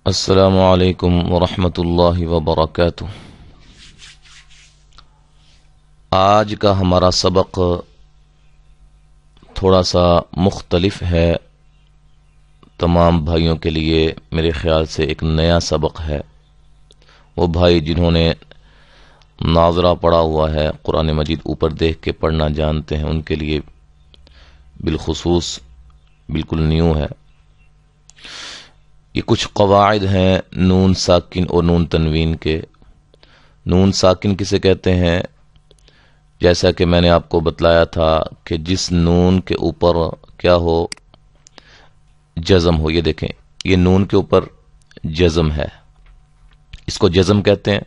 السلام علیکم ورحمۃ اللہ وبرکاتہ۔ آج کا ہمارا سبق تھوڑا سا مختلف ہے، تمام بھائیوں کے لیے میرے خیال سے ایک نیا سبق ہے۔ وہ بھائی جنہوں نے ناظرہ پڑھا ہوا ہے، قرآن مجید اوپر دیکھ کے پڑھنا جانتے ہیں، ان کے لیے بالخصوص بالکل نیو ہے۔ یہ کچھ قواعد ہیں نون ساکن اور نون تنوین کے۔ نون ساکن کسے کہتے ہیں؟ جیسا کہ میں نے آپ کو بتلایا تھا کہ جس نون کے اوپر کیا ہو، جزم ہو۔ یہ دیکھیں، یہ نون کے اوپر جزم ہے، اس کو جزم کہتے ہیں۔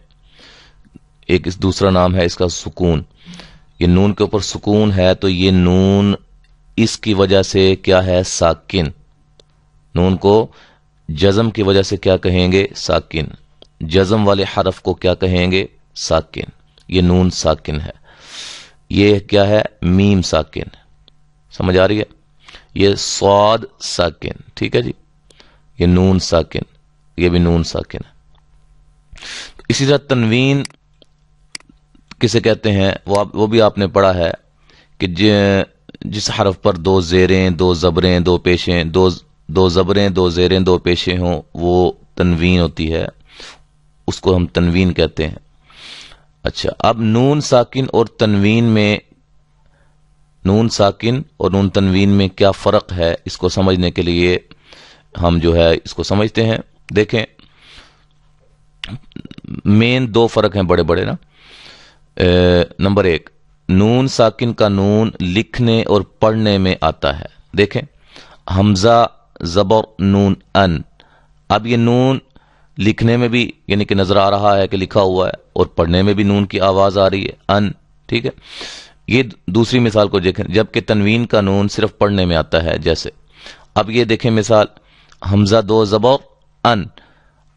ایک اس دوسرا نام ہے اس کا سکون۔ یہ نون کے اوپر سکون ہے تو یہ نون اس کی وجہ سے کیا ہے؟ ساکن۔ نون کو جزم کی وجہ سے کیا کہیں گے؟ ساکن۔ جزم والے حرف کو کیا کہیں گے؟ ساکن۔ یہ نون ساکن ہے۔ یہ کیا ہے؟ میم ساکن۔ سمجھ آ رہی ہے؟ یہ صاد ساکن، ٹھیک ہے جی۔ یہ نون ساکن، یہ بھی نون ساکن ہے۔ اسی طرح تنوین کسے کہتے ہیں؟ وہ بھی آپ نے پڑھا ہے کہ جس حرف پر دو زیریں، دو زبریں، دو پیشیں، دو زبریں، دو زیریں، دو پیشیں ہوں، وہ تنوین ہوتی ہے، اس کو ہم تنوین کہتے ہیں۔ اچھا، اب نون ساکن اور تنوین میں، نون ساکن اور نون تنوین میں کیا فرق ہے، اس کو سمجھنے کے لیے ہم جو ہے اس کو سمجھتے ہیں۔ دیکھیں، مین دو فرق ہیں بڑے بڑے نا۔ نمبر ایک، نون ساکن کا نون لکھنے اور پڑھنے میں آتا ہے۔ دیکھیں، حمزہ زبر نون ان، اب یہ نون لکھنے میں بھی یعنی کہ نظر آ رہا ہے کہ لکھا ہوا ہے، اور پڑھنے میں بھی نون کی آواز آ رہی ہے، ان، ٹھیک ہے۔ یہ دوسری مثال کو دیکھیں، جبکہ تنوین کا نون صرف پڑھنے میں آتا ہے۔ جیسے اب یہ دیکھیں مثال، حمزہ دو زبر ان،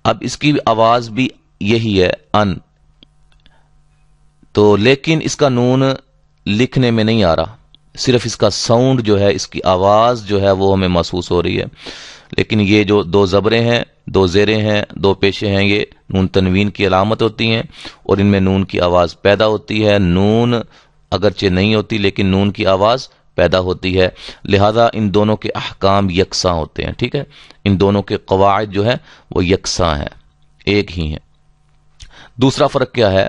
اب اس کی آواز بھی یہی ہے، ان، تو لیکن اس کا نون لکھنے میں نہیں آ رہا، صرف اس کا ساؤنڈ جو ہے، اس کی آواز جو ہے وہ ہمیں محسوس ہو رہی ہے۔ لیکن یہ جو دو زبریں ہیں، دو زیریں ہیں، دو پیشیں ہیں، یہ نون تنوین کی علامت ہوتی ہیں، اور ان میں نون کی آواز پیدا ہوتی ہے۔ نون اگرچہ نہیں ہوتی لیکن نون کی آواز پیدا ہوتی ہے، لہذا ان دونوں کے احکام یکساں ہوتے ہیں، ٹھیک ہے۔ ان دونوں کے قواعد جو ہے وہ یکساں ہیں، ایک ہی ہیں۔ دوسرا فرق کیا ہے؟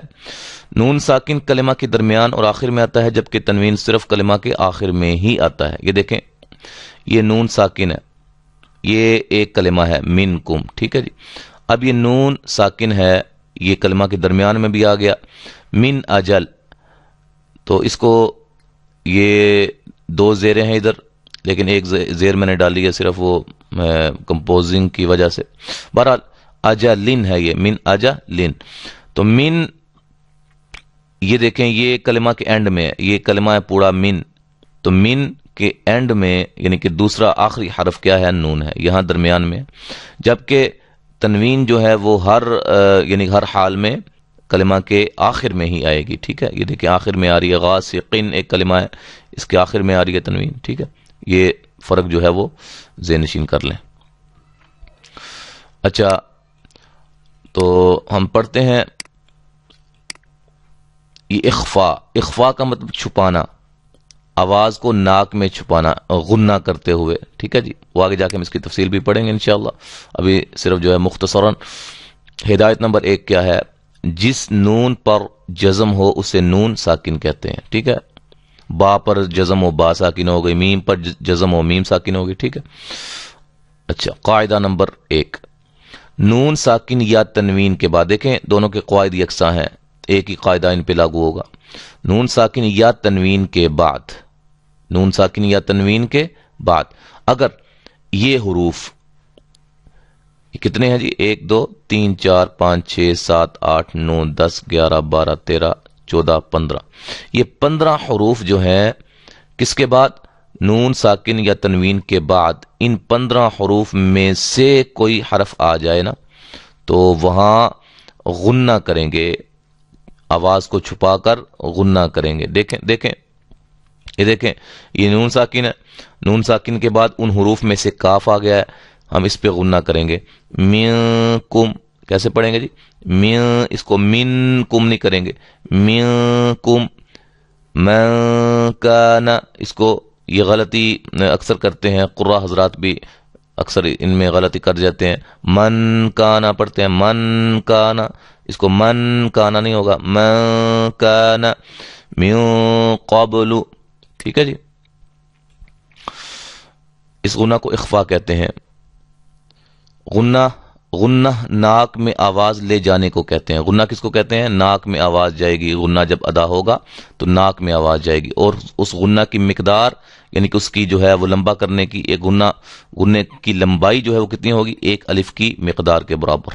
نون ساکن کلمہ کے درمیان اور آخر میں آتا ہے، جبکہ تنوین صرف کلمہ کے آخر میں ہی آتا ہے۔ یہ دیکھیں، یہ نون ساکن ہے، یہ ایک کلمہ ہے منکم، ٹھیک ہے جی۔ اب یہ نون ساکن ہے، یہ کلمہ کے درمیان میں بھی آ گیا، من اجل، تو اس کو یہ دو زیریں ہیں ادھر، لیکن ایک زیر میں نے ڈالی ہے صرف وہ کمپوزنگ کی وجہ سے۔ بہرحال اجلن ہے، یہ من اجلن، تو من، یہ دیکھیں یہ کلمہ کے اینڈ میں ہے، یہ کلمہ ہے پورا من، تو من کے اینڈ میں یعنی کہ دوسرا آخری حرف کیا ہے؟ نون ہے، یہاں درمیان میں، جبکہ تنوین جو ہے وہ یعنی ہر حال میں کلمہ کے آخر میں ہی آئے گی، ٹھیک ہے۔ یہ دیکھیں آخر میں آ رہی ہے، غاسقین ایک کلمہ ہے، اس کے آخر میں آ رہی ہے تنوین، ٹھیک ہے۔ یہ فرق جو ہے وہ ذہن نشین کر لیں۔ اچھا، تو ہم پڑھتے ہیں یہ اخفا۔ اخفا کا مطلب چھپانا، آواز کو ناک میں چھپانا غنہ کرتے ہوئے، ٹھیک ہے جی۔ وہ آگے جا کے ہم اس کی تفصیل بھی پڑھیں گے انشاءاللہ، ابھی صرف جو ہے مختصراً۔ ہدایت نمبر 1 کیا ہے؟ جس نون پر جزم ہو اسے نون ساکن کہتے ہیں، ٹھیک ہے۔ با پر جزم ہو با ساکن ہو گئی، میم پر جزم ہو میم ساکن ہو گئی، ٹھیک ہے۔ اچھا، قاعدہ نمبر 1، نون ساکن یا تنوین کے بعد، دیکھیں دونوں کے قواعد یکساں ہیں، ایک ہی قاعدہ ان پہ لاگو ہوگا۔ نون ساکن یا تنوین کے بعد، نون ساکن یا تنوین کے بعد اگر یہ حروف، کتنے ہیں جی؟ 1 2 3 4 5 6 7 8 9 10 11 12 13 14 15، یہ 15 حروف جو ہیں کس کے بعد؟ نون ساکن یا تنوین کے بعد، ان 15 حروف میں سے کوئی حرف آ جائے نا تو وہاں غنہ کریں گے، آواز کو چھپا کر غنہ کریں گے۔ دیکھیں یہ دیکھیں، یہ نون ساکن ہے، نون ساکن کے بعد ان حروف میں سے کاف آ گیا ہے، ہم اس پہ غنہ کریں گے. منکم کیسے پڑھیں گے جی؟ اس کو منکم نہیں کریں گے، منکم. من کان، اس کو یہ غلطی اکثر کرتے ہیں قراء حضرات بھی، اکثر ان میں غلطی کر جاتے ہیں. من کانا پڑھتے ہیں، من کانا، اس کو من کانا نہیں ہوگا، من کانا من قبل. ٹھیک ہے جی. اس غنہ کو اخفا کہتے ہیں. غنہ ناک میں آواز لے جانے کو کہتے ہیں. غنہ کس کو کہتے ہیں؟ ناک میں آواز جائے گی. غنہ جب ادا ہوگا تو ناک میں آواز جائے گی، اور اس غنہ کی مقدار یعنی کہ اس کی جو ہے وہ لمبا کرنے کی، ایک غنہ کی لمبائی جو ہے وہ کتنی ہوگی؟ ایک الف کی مقدار کے برابر.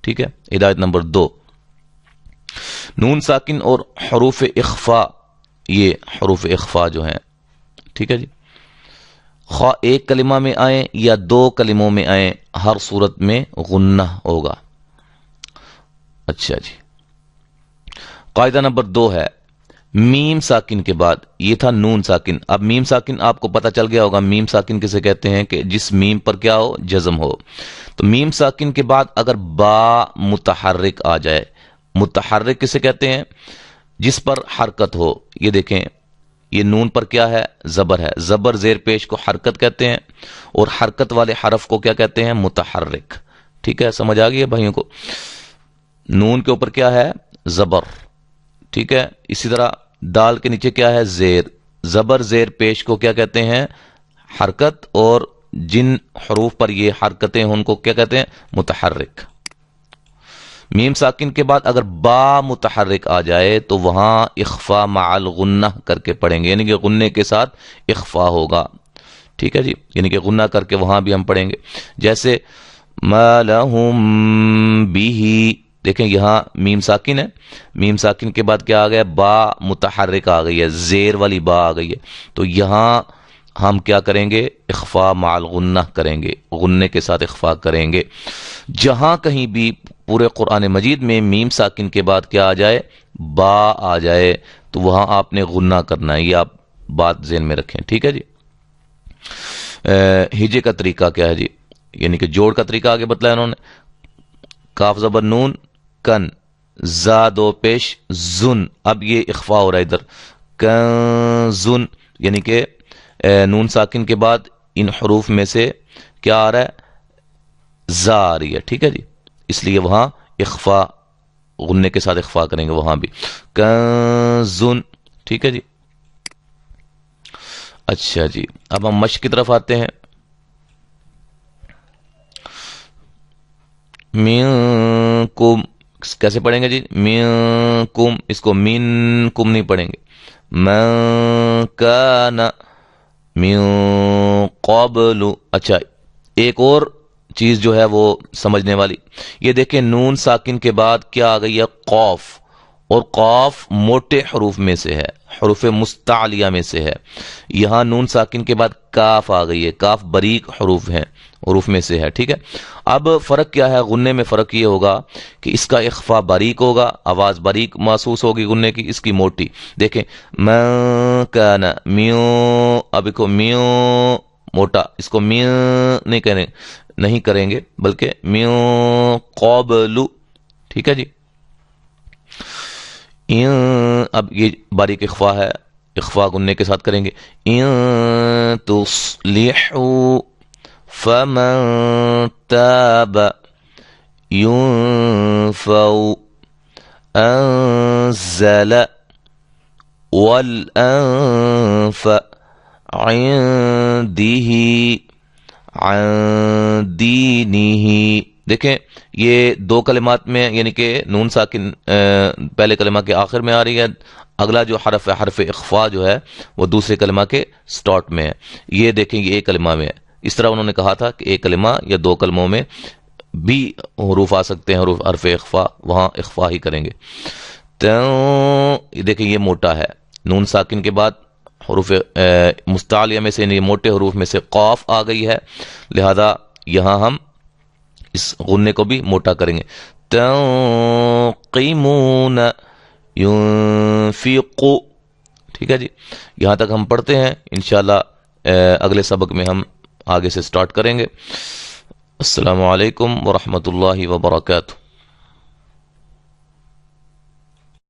ٹھیک ہے. ہدایت نمبر 2، نون ساکن اور حروف اخفا. یہ حروف اخفا جو ہیں، ٹھیک ہے جی، خواہ ایک کلمہ میں آئیں یا دو کلموں میں آئیں، ہر صورت میں غنہ ہوگا. اچھا جی. قاعدہ نمبر 2 ہے میم ساکن کے بعد، یہ تھا نون ساکن. اب میم ساکن آپ کو پتہ چل گیا ہوگا میم ساکن کسے کہتے ہیں، کہ جس میم پر کیا ہو؟ جزم ہو. تو میم ساکن کے بعد اگر با متحرک آ جائے، متحرک کسے کہتے ہیں؟ جس پر حرکت ہو. یہ دیکھیں، یہ نون پر کیا ہے؟ زبر ہے. زبر زیر پیش کو حرکت کہتے ہیں، اور حرکت والے حرف کو کیا کہتے ہیں؟ متحرک. ٹھیک ہے، سمجھ آ گئی ہے بھائیوں کو؟ نون کے اوپر کیا ہے؟ زبر. ٹھیک ہے. اسی طرح دال کے نیچے کیا ہے؟ زیر. زبر زیر پیش کو کیا کہتے ہیں؟ حرکت، اور جن حروف پر یہ حرکتیں ان کو کیا کہتے ہیں؟ متحرک. میم ساکن کے بعد اگر با متحرک آ جائے تو وہاں اخفا مع الغنہ کر کے پڑھیں گے، یعنی کہ غنے کے ساتھ اخفا ہوگا. ٹھیک ہے جی، یعنی کہ غنہ کر کے وہاں بھی ہم پڑھیں گے. جیسے ما لہم بہ، دیکھیں یہاں میم ساکن ہے، میم ساکن کے بعد کیا آ گیا؟ با متحرک آ گئی ہے، زیر والی با آ گئی ہے. تو یہاں ہم کیا کریں گے؟ اخفا مع الغنہ کریں گے، غنے کے ساتھ اخفا کریں گے. جہاں کہیں بھی پورے قرآن مجید میں میم ساکن کے بعد کیا آ جائے؟ با آ جائے، تو وہاں آپ نے غنہ کرنا ہے. یہ آپ بات ذہن میں رکھیں. ٹھیک ہے جی. ہجے کا طریقہ کیا ہے جی؟ یعنی کہ جوڑ کا طریقہ آگے بتلایا انہوں نے. کاف زبر نون کن، زا دو پیش زن. اب یہ اخفا ہو رہا ہے ادھر، کنزن، یعنی کہ نون ساکن کے بعد ان حروف میں سے کیا آ رہا ہے؟ زا آ رہی ہے. ٹھیک ہے جی، اس لیے وہاں اخفا، غنے کے ساتھ اخفا کریں گے وہاں بھی. کنزن. ٹھیک ہے جی. اچھا جی، اب ہم مشق کی طرف آتے ہیں. منکم کیسے پڑھیں گے جی؟ منکم، اس کو منکم نہیں پڑھیں گے. من کان من قبل. اچھا، ایک اور چیز جو ہے وہ سمجھنے والی، یہ دیکھیں نون ساکن کے بعد کیا آ گئی ہے؟ قاف. اور قاف موٹے حروف میں سے ہے، حروف مستعلیہ میں سے ہے. یہاں نون ساکن کے بعد کاف آ گئی ہے، کاف باریک حروف میں سے ہے. ٹھیک ہے. اب فرق کیا ہے؟ غنے میں فرق یہ ہوگا کہ اس کا اخفا باریک ہوگا، آواز باریک محسوس ہوگی غنے کی، اس کی موٹی. دیکھیں من کان میوں، اب کو میوں موٹا، اس کو میوں نہیں کریں گے بلکہ میوں قبل. ٹھیک ہے جی. اب یہ باریک اخفا ہے، اخفا غنے کے ساتھ کریں گے. ان تصلحوا فمن تاب ينفع انزل والانف عنده عن دینه. دیکھیں یہ دو کلمات میں، یعنی کہ نون ساکن پہلے کلمہ کے آخر میں آ رہی ہے، اگلا جو حرف ہے حرف اخفا جو ہے وہ دوسرے کلمہ کے سٹارٹ میں ہے. یہ دیکھیں یہ ایک کلمہ میں ہے. اس طرح انہوں نے کہا تھا کہ ایک کلمہ یا دو کلموں میں بھی حروف آ سکتے ہیں، حرف اخفا، وہاں اخفا ہی کریں گے. تو دیکھیں یہ موٹا ہے، نون ساکن کے بعد حروف مستعلیہ میں سے، یعنی موٹے حروف میں سے قاف آ گئی ہے، لہذا یہاں ہم اس غنے کو بھی موٹا کریں گے. تنقمون ينفق. ٹھیک ہے جی، یہاں تک ہم پڑھتے ہیں. انشاءاللہ اگلے سبق میں ہم آگے سے سٹارٹ کریں گے. السلام علیکم ورحمۃ اللہ وبرکاتہ.